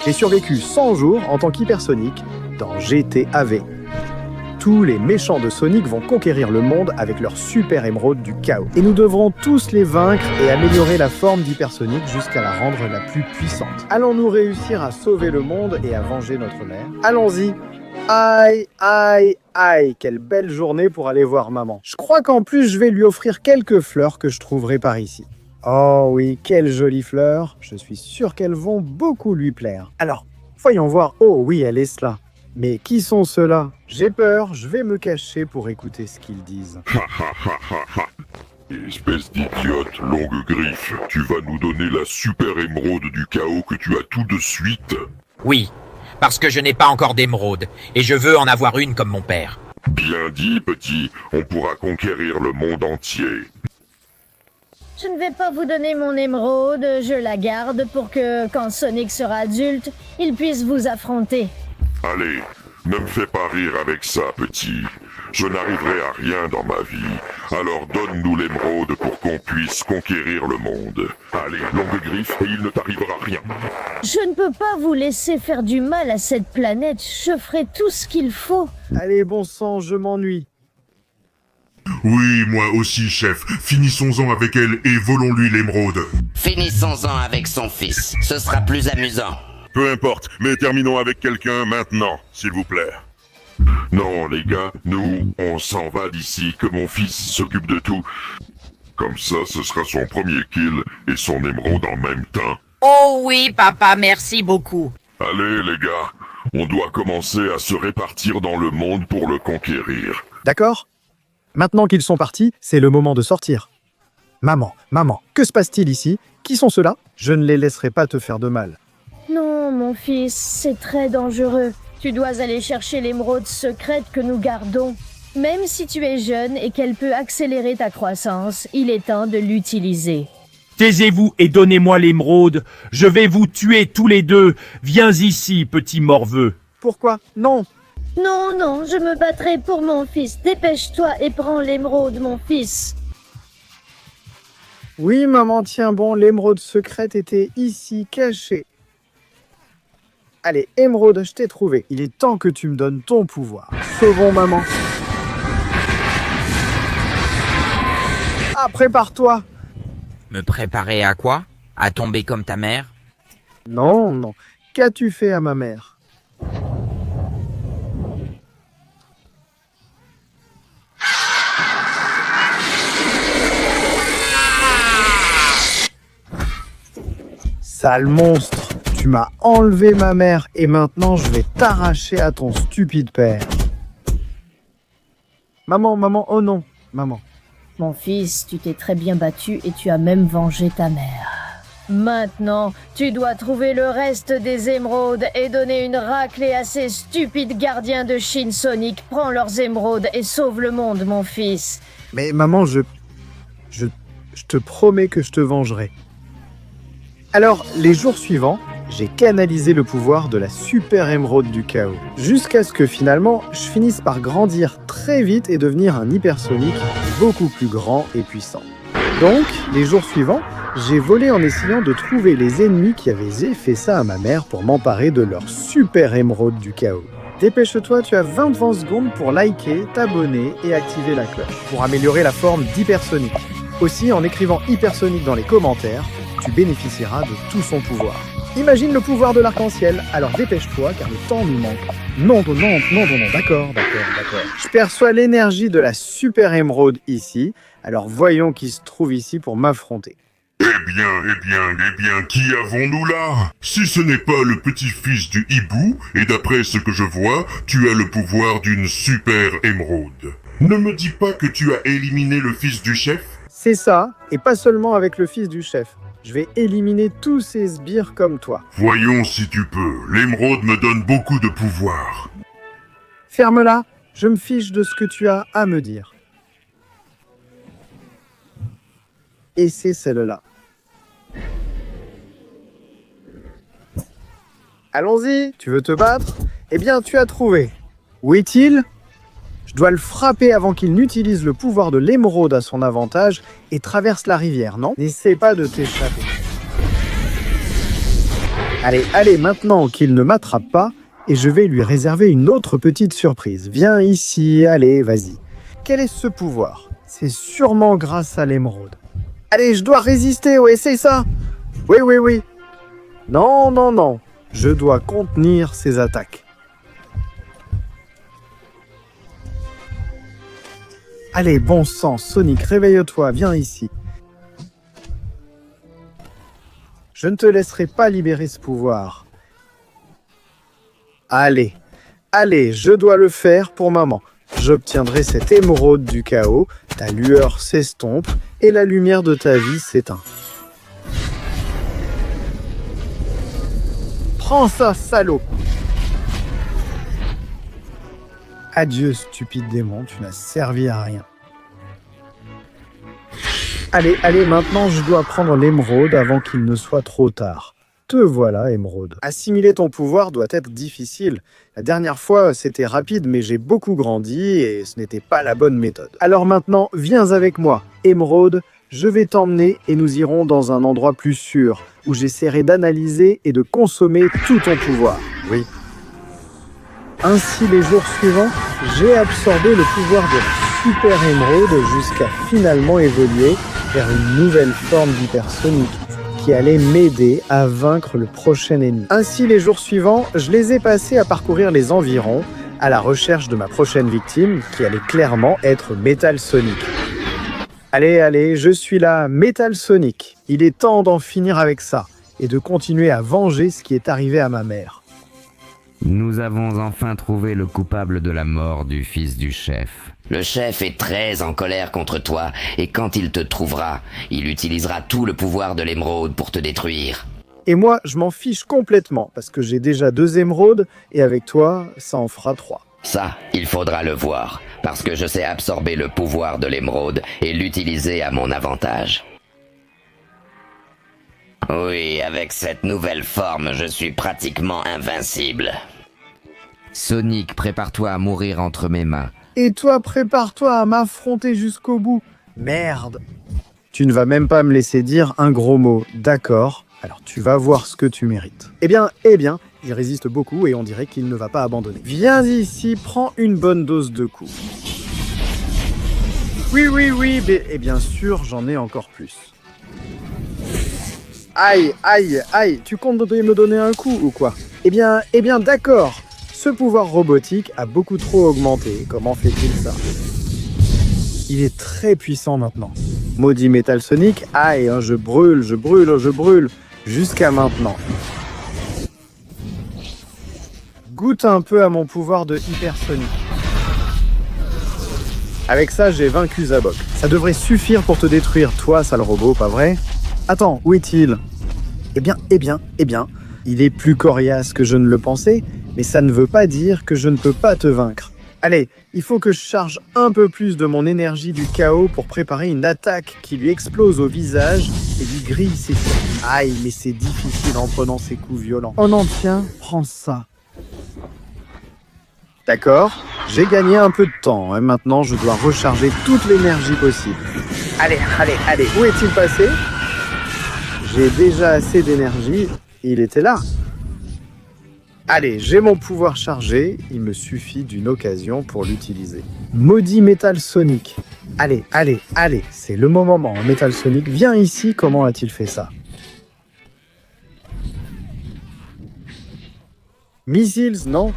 J'ai survécu 100 jours en tant qu'hypersonique dans GTA-V. Tous les méchants de Sonic vont conquérir le monde avec leur super émeraude du chaos. Et nous devrons tous les vaincre et améliorer la forme d'hypersonique jusqu'à la rendre la plus puissante. Allons-nous réussir à sauver le monde et à venger notre mère? Allons-y! Aïe, aïe, aïe, quelle belle journée pour aller voir maman. Je crois qu'en plus je vais lui offrir quelques fleurs que je trouverai par ici. Oh oui, quelles jolies fleurs. Je suis sûr qu'elles vont beaucoup lui plaire. Alors, voyons voir. Oh oui, elle est là. Mais qui sont ceux-là? J'ai peur, je vais me cacher pour écouter ce qu'ils disent. Espèce d'idiote, longue griffe, tu vas nous donner la super émeraude du chaos que tu as tout de suite? Oui, parce que je n'ai pas encore d'émeraude, et je veux en avoir une comme mon père. Bien dit, petit, on pourra conquérir le monde entier. Je ne vais pas vous donner mon émeraude, je la garde pour que, quand Sonic sera adulte, il puisse vous affronter. Allez, ne me fais pas rire avec ça, petit. Je n'arriverai à rien dans ma vie. Alors donne-nous l'émeraude pour qu'on puisse conquérir le monde. Allez, longue griffe, et il ne t'arrivera rien. Je ne peux pas vous laisser faire du mal à cette planète, je ferai tout ce qu'il faut. Allez, bon sang, je m'ennuie. Oui, moi aussi, chef. Finissons-en avec elle et volons-lui l'émeraude. Finissons-en avec son fils, ce sera plus amusant. Peu importe, mais terminons avec quelqu'un maintenant, s'il vous plaît. Non, les gars, nous, on s'en va d'ici, que mon fils s'occupe de tout. Comme ça, ce sera son premier kill et son émeraude en même temps. Oh oui, papa, merci beaucoup. Allez, les gars, on doit commencer à se répartir dans le monde pour le conquérir. D'accord? Maintenant qu'ils sont partis, c'est le moment de sortir. Maman, que se passe-t-il ici? Qui sont ceux-là? Je ne les laisserai pas te faire de mal. Non, mon fils, c'est très dangereux. Tu dois aller chercher l'émeraude secrète que nous gardons. Même si tu es jeune et qu'elle peut accélérer ta croissance, il est temps de l'utiliser. Taisez-vous et donnez-moi l'émeraude. Je vais vous tuer tous les deux. Viens ici, petit morveux. Pourquoi? Non! Non, je me battrai pour mon fils. Dépêche-toi et prends l'émeraude, mon fils. Oui, maman, tiens bon, l'émeraude secrète était ici, cachée. Allez, émeraude, je t'ai trouvé. Il est temps que tu me donnes ton pouvoir. Sauvons maman. Ah, prépare-toi. Me préparer à quoi? À tomber comme ta mère? Non. Qu'as-tu fait à ma mère? Sale monstre, tu m'as enlevé ma mère et maintenant je vais t'arracher à ton stupide père. Maman, oh non, maman. Mon fils, tu t'es très bien battu et tu as même vengé ta mère. Maintenant, tu dois trouver le reste des émeraudes et donner une raclée à ces stupides gardiens de Shin Sonic. Prends leurs émeraudes et sauve le monde, mon fils. Mais maman, je te promets que je te vengerai. Alors, les jours suivants, j'ai canalisé le pouvoir de la super émeraude du chaos. Jusqu'à ce que finalement, je finisse par grandir très vite et devenir un hypersonique beaucoup plus grand et puissant. Donc, les jours suivants, j'ai volé en essayant de trouver les ennemis qui avaient fait ça à ma mère pour m'emparer de leur super émeraude du chaos. Dépêche-toi, tu as 20 secondes pour liker, t'abonner et activer la cloche pour améliorer la forme d'hypersonique. Aussi, en écrivant hypersonique dans les commentaires, tu bénéficieras de tout son pouvoir. Imagine le pouvoir de l'arc-en-ciel, alors dépêche-toi car le temps nous manque. Non, d'accord. Je perçois l'énergie de la super émeraude ici, alors voyons qui se trouve ici pour m'affronter. Eh bien, qui avons-nous là? Si ce n'est pas le petit-fils du hibou, et d'après ce que je vois, tu as le pouvoir d'une super émeraude. Ne me dis pas que tu as éliminé le fils du chef? C'est ça, et pas seulement avec le fils du chef. Je vais éliminer tous ces sbires comme toi. Voyons si tu peux. L'émeraude me donne beaucoup de pouvoir. Ferme-la, je me fiche de ce que tu as à me dire. Et c'est celle-là. Allons-y, tu veux te battre? Eh bien, tu as trouvé. Où est-il? Je dois le frapper avant qu'il n'utilise le pouvoir de l'émeraude à son avantage et traverse la rivière, non? N'essaie pas de t'échapper. Allez, allez, maintenant qu'il ne m'attrape pas, et je vais lui réserver une autre petite surprise. Viens ici, allez, vas-y. Quel est ce pouvoir? C'est sûrement grâce à l'émeraude. Allez, je dois résister, ouais, c'est ça. Oui, oui, oui. Non, non, non. Je dois contenir ses attaques. Allez, bon sang, Sonic, réveille-toi, viens ici. Je ne te laisserai pas libérer ce pouvoir. Allez, allez, je dois le faire pour maman. J'obtiendrai cette émeraude du chaos, ta lueur s'estompe et la lumière de ta vie s'éteint. Prends ça, salaud! Adieu, stupide démon, tu n'as servi à rien. Allez, allez, maintenant je dois prendre l'émeraude avant qu'il ne soit trop tard. Te voilà, émeraude. Assimiler ton pouvoir doit être difficile. La dernière fois, c'était rapide, mais j'ai beaucoup grandi et ce n'était pas la bonne méthode. Alors maintenant, viens avec moi. Émeraude, je vais t'emmener et nous irons dans un endroit plus sûr, où j'essaierai d'analyser et de consommer tout ton pouvoir. Oui. Ainsi, les jours suivants, j'ai absorbé le pouvoir de la super émeraude jusqu'à finalement évoluer vers une nouvelle forme d'hypersonique qui allait m'aider à vaincre le prochain ennemi. Ainsi, les jours suivants, je les ai passés à parcourir les environs à la recherche de ma prochaine victime qui allait clairement être Metal Sonic. Allez, allez, je suis là, Metal Sonic. Il est temps d'en finir avec ça et de continuer à venger ce qui est arrivé à ma mère. Nous avons enfin trouvé le coupable de la mort du fils du chef. Le chef est très en colère contre toi, et quand il te trouvera, il utilisera tout le pouvoir de l'émeraude pour te détruire. Et moi, je m'en fiche complètement, parce que j'ai déjà 2 émeraudes, et avec toi, ça en fera 3. Ça, il faudra le voir, parce que je sais absorber le pouvoir de l'émeraude et l'utiliser à mon avantage. Oui, avec cette nouvelle forme, je suis pratiquement invincible. Sonic, prépare-toi à mourir entre mes mains. Et toi, prépare-toi à m'affronter jusqu'au bout. Merde. Tu ne vas même pas me laisser dire un gros mot, d'accord? Alors tu vas voir ce que tu mérites. Eh bien, il résiste beaucoup et on dirait qu'il ne va pas abandonner. Viens ici, prends une bonne dose de coups. Oui, et bien sûr, j'en ai encore plus. Aïe, aïe, aïe, tu comptes me donner un coup ou quoi? Eh bien, d'accord. Ce pouvoir robotique a beaucoup trop augmenté. Comment fait-il ça? Il est très puissant maintenant. Maudit Metal Sonic, aïe, je brûle, jusqu'à maintenant. Goûte un peu à mon pouvoir de hypersonique. Avec ça, j'ai vaincu Zabok. Ça devrait suffire pour te détruire, toi, sale robot, pas vrai? Attends, où est-il? Eh bien, il est plus coriace que je ne le pensais, mais ça ne veut pas dire que je ne peux pas te vaincre. Allez, il faut que je charge un peu plus de mon énergie du chaos pour préparer une attaque qui lui explose au visage et lui grille ses yeux. Aïe, mais c'est difficile en prenant ces coups violents. Oh non, tiens, prends ça. D'accord, j'ai gagné un peu de temps. Et maintenant, je dois recharger toute l'énergie possible. Allez, où est-il passé? J'ai déjà assez d'énergie. Il était là. Allez, j'ai mon pouvoir chargé. Il me suffit d'une occasion pour l'utiliser. Maudit Metal Sonic. Allez, c'est le moment. Metal Sonic, viens ici. Comment a-t-il fait ça? Missiles, non?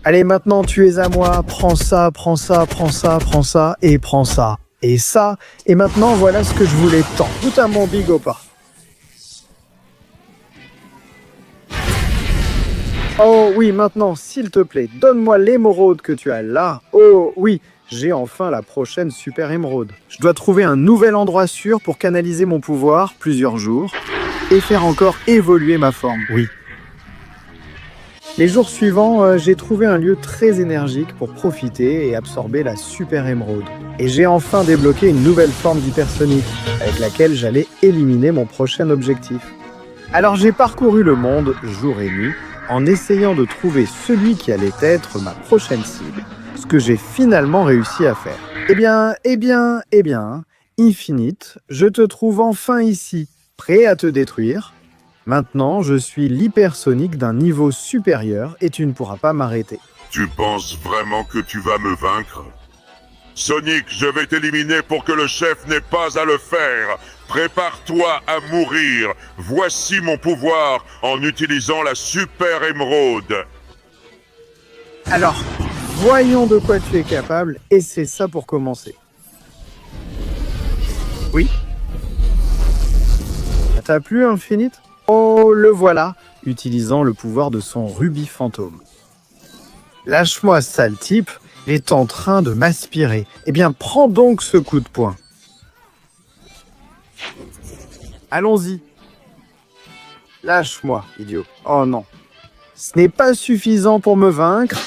Allez, maintenant tu es à moi. Prends ça, et prends ça. Et ça. Et maintenant, voilà ce que je voulais tant. Tout à mon bigopa. Oh oui, maintenant, s'il te plaît, donne-moi l'émeraude que tu as là. Oh oui, j'ai enfin la prochaine super émeraude. Je dois trouver un nouvel endroit sûr pour canaliser mon pouvoir plusieurs jours et faire encore évoluer ma forme. Oui. Les jours suivants, j'ai trouvé un lieu très énergique pour profiter et absorber la super émeraude. Et j'ai enfin débloqué une nouvelle forme d'hypersonique avec laquelle j'allais éliminer mon prochain objectif. Alors j'ai parcouru le monde jour et nuit en essayant de trouver celui qui allait être ma prochaine cible, ce que j'ai finalement réussi à faire. Eh bien, Infinite, je te trouve enfin ici, prêt à te détruire. Maintenant, je suis l'hypersonique d'un niveau supérieur et tu ne pourras pas m'arrêter. Tu penses vraiment que tu vas me vaincre? Sonic, je vais t'éliminer pour que le chef n'ait pas à le faire. Prépare-toi à mourir. Voici mon pouvoir en utilisant la super émeraude. Alors, voyons de quoi tu es capable et c'est ça pour commencer. Oui. Ça t'a plu, Infinite? Oh, le voilà, utilisant le pouvoir de son rubis fantôme. Lâche-moi, sale type, il est en train de m'aspirer. Eh bien, prends donc ce coup de poing. Allons-y. Lâche-moi, idiot. Oh non. Ce n'est pas suffisant pour me vaincre.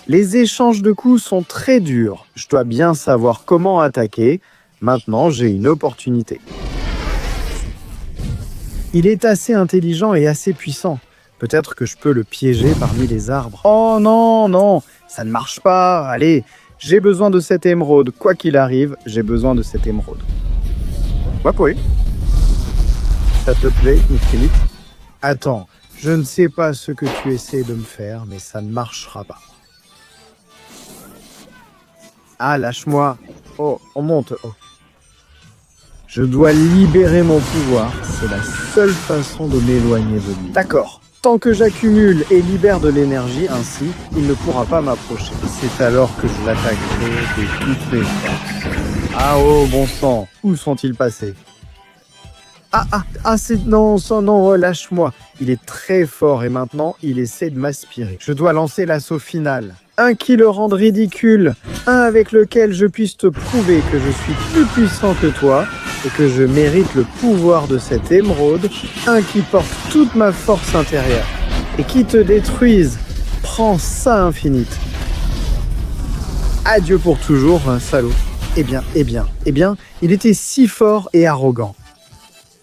Les échanges de coups sont très durs. Je dois bien savoir comment attaquer. Maintenant, j'ai une opportunité. Il est assez intelligent et assez puissant. Peut-être que je peux le piéger parmi les arbres. Oh non, non, ça ne marche pas. Allez, j'ai besoin de cette émeraude. Quoi qu'il arrive, j'ai besoin de cette émeraude. Oui. Ça te plaît, Infinite? Attends, je ne sais pas ce que tu essaies de me faire, mais ça ne marchera pas. Ah, lâche-moi. Oh, on monte. Oh. Je dois libérer mon pouvoir. C'est la seule façon de m'éloigner de lui. D'accord. Tant que j'accumule et libère de l'énergie ainsi, il ne pourra pas m'approcher. C'est alors que je l'attaquerai de toutes mes forces. Ah oh, bon sang. Où sont-ils passés? C'est... Non, relâche-moi. Il est très fort et maintenant, il essaie de m'aspirer. Je dois lancer l'assaut final. Un qui le rende ridicule. Un avec lequel je puisse te prouver que je suis plus puissant que toi et que je mérite le pouvoir de cette émeraude. Un qui porte toute ma force intérieure et qui te détruise. Prends ça, Infinite. Adieu pour toujours, salaud. Eh bien, il était si fort et arrogant.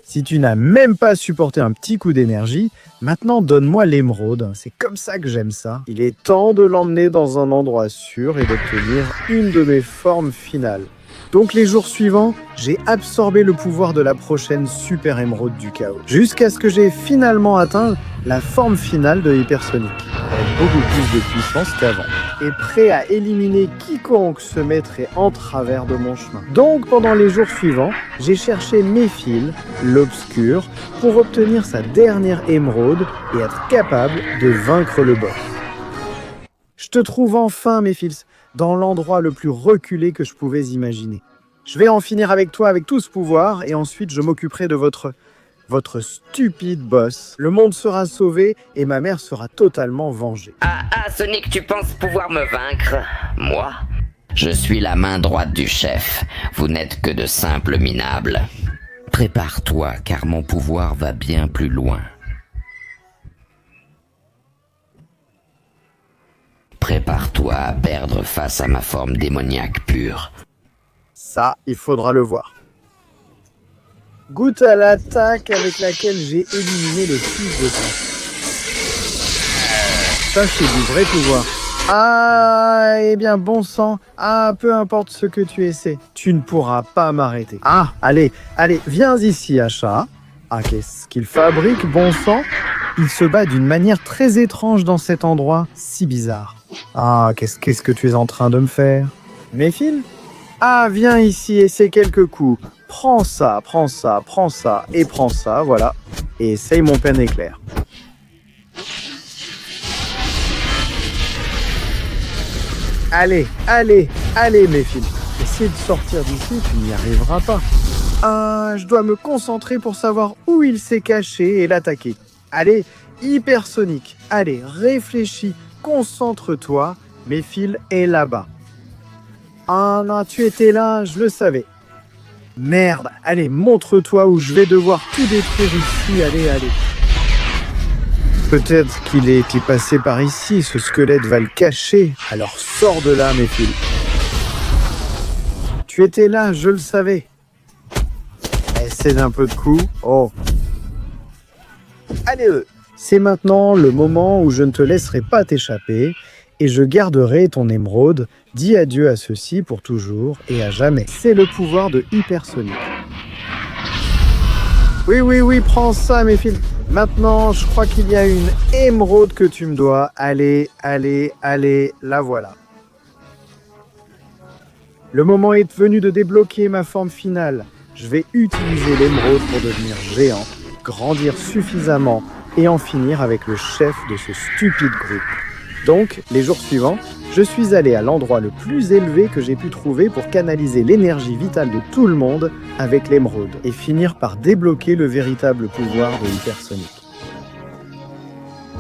Si tu n'as même pas supporté un petit coup d'énergie, maintenant donne-moi l'émeraude. C'est comme ça que j'aime ça. Il est temps de l'emmener dans un endroit sûr et d'obtenir une de mes formes finales. Donc les jours suivants, j'ai absorbé le pouvoir de la prochaine super émeraude du chaos. Jusqu'à ce que j'ai finalement atteint la forme finale de Hypersonic. Avec beaucoup plus de puissance qu'avant. Et prêt à éliminer quiconque se mettrait en travers de mon chemin. Donc pendant les jours suivants, j'ai cherché Méphil, l'obscur, pour obtenir sa dernière émeraude et être capable de vaincre le boss. Je te trouve enfin, Méphil, dans l'endroit le plus reculé que je pouvais imaginer. Je vais en finir avec toi avec tout ce pouvoir et ensuite je m'occuperai de votre stupide boss. Le monde sera sauvé et ma mère sera totalement vengée. Sonic, tu penses pouvoir me vaincre? Moi? Je suis la main droite du chef. Vous n'êtes que de simples minables. Prépare-toi, car mon pouvoir va bien plus loin. Prépare-toi à perdre face à ma forme démoniaque pure. Ça, il faudra le voir. Goûte à l'attaque avec laquelle j'ai éliminé le fils de temps. Ça, c'est du vrai pouvoir. Eh bien, bon sang. Peu importe ce que tu essaies, tu ne pourras pas m'arrêter. Allez, viens ici, Achat. Qu'est-ce qu'il fabrique, bon sang? Il se bat d'une manière très étrange dans cet endroit, si bizarre. Qu'est-ce que tu es en train de me faire? Méphil? Viens ici, essaie quelques coups. Prends ça, et prends ça, voilà. Et essaye mon peine éclair. Allez, Méphil. Essaye de sortir d'ici, tu n'y arriveras pas. Je dois me concentrer pour savoir où il s'est caché et l'attaquer. Allez, Hypersonic. Allez, réfléchis, concentre-toi. Méphil est là-bas. Non, tu étais là, je le savais. Merde, allez, montre-toi où je vais devoir tout détruire ici, allez. Peut-être qu'il est passé par ici, ce squelette va le cacher. Alors sors de là, Méphil. Tu étais là, je le savais. Essaie d'un peu de coup. Allez, c'est maintenant le moment où je ne te laisserai pas t'échapper et je garderai ton émeraude. Dis adieu à ceci pour toujours et à jamais. C'est le pouvoir de Hypersonic. Oui, prends ça, Méphil. Maintenant, je crois qu'il y a une émeraude que tu me dois. Allez, allez, allez, la voilà. Le moment est venu de débloquer ma forme finale. Je vais utiliser l'émeraude pour devenir géant, grandir suffisamment et en finir avec le chef de ce stupide groupe. Donc, les jours suivants, je suis allé à l'endroit le plus élevé que j'ai pu trouver pour canaliser l'énergie vitale de tout le monde avec l'émeraude et finir par débloquer le véritable pouvoir de Hypersonic.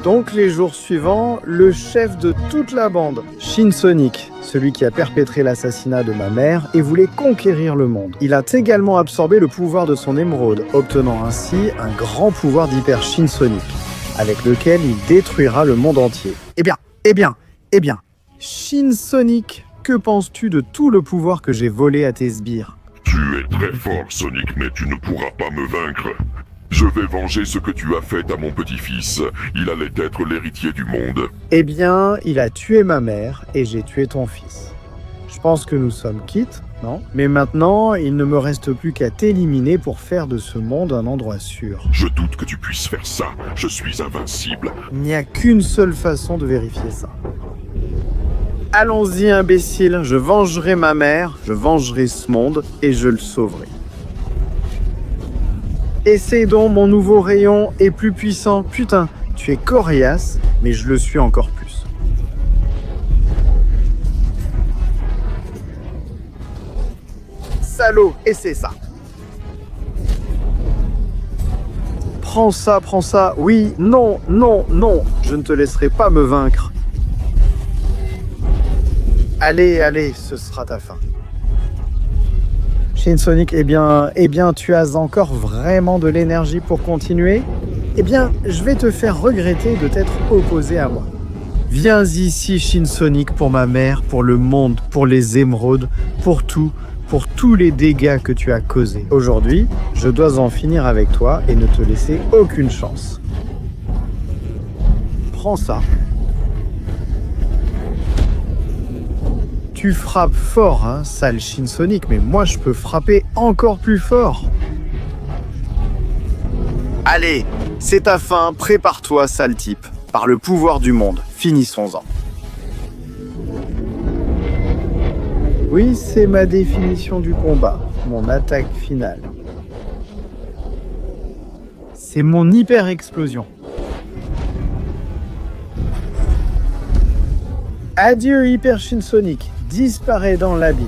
Donc, les jours suivants, le chef de toute la bande, Shinsonic, celui qui a perpétré l'assassinat de ma mère et voulait conquérir le monde. Il a également absorbé le pouvoir de son émeraude, obtenant ainsi un grand pouvoir d'Hyper Shinsonic, avec lequel il détruira le monde entier. Eh bien, Shinsonic, que penses-tu de tout le pouvoir que j'ai volé à tes sbires? Tu es très fort, Sonic, mais tu ne pourras pas me vaincre. Je vais venger ce que tu as fait à mon petit-fils. Il allait être l'héritier du monde. Eh bien, il a tué ma mère et j'ai tué ton fils. Je pense que nous sommes quittes, non? Mais maintenant, il ne me reste plus qu'à t'éliminer pour faire de ce monde un endroit sûr. Je doute que tu puisses faire ça. Je suis invincible. Il n'y a qu'une seule façon de vérifier ça. Allons-y, imbécile. Je vengerai ma mère, je vengerai ce monde et je le sauverai. Essaye donc, mon nouveau rayon est plus puissant. Putain, tu es coriace, mais je le suis encore plus. Salaud, et c'est ça. Prends ça. Oui, non, je ne te laisserai pas me vaincre. Allez, ce sera ta fin. Shinsonic, eh bien, tu as encore vraiment de l'énergie pour continuer? Eh bien, je vais te faire regretter de t'être opposé à moi. Viens ici, Shinsonic, pour ma mère, pour le monde, pour les émeraudes, pour tous les dégâts que tu as causés. Aujourd'hui, je dois en finir avec toi et ne te laisser aucune chance. Prends ça. Tu frappes fort, hein, sale Shinsonic, mais moi je peux frapper encore plus fort. Allez, c'est ta fin, prépare-toi, sale type. Par le pouvoir du monde, finissons-en. Oui, c'est ma définition du combat, mon attaque finale. C'est mon hyper-explosion. Adieu Hyper Shinsonic, disparaît dans l'abîme.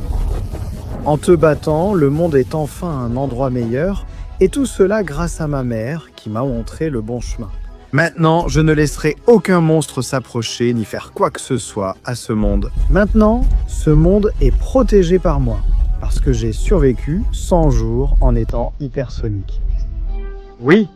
En te battant, le monde est enfin un endroit meilleur, et tout cela grâce à ma mère qui m'a montré le bon chemin. Maintenant, je ne laisserai aucun monstre s'approcher ni faire quoi que ce soit à ce monde. Maintenant, ce monde est protégé par moi, parce que j'ai survécu 100 jours en étant hypersonique. Oui,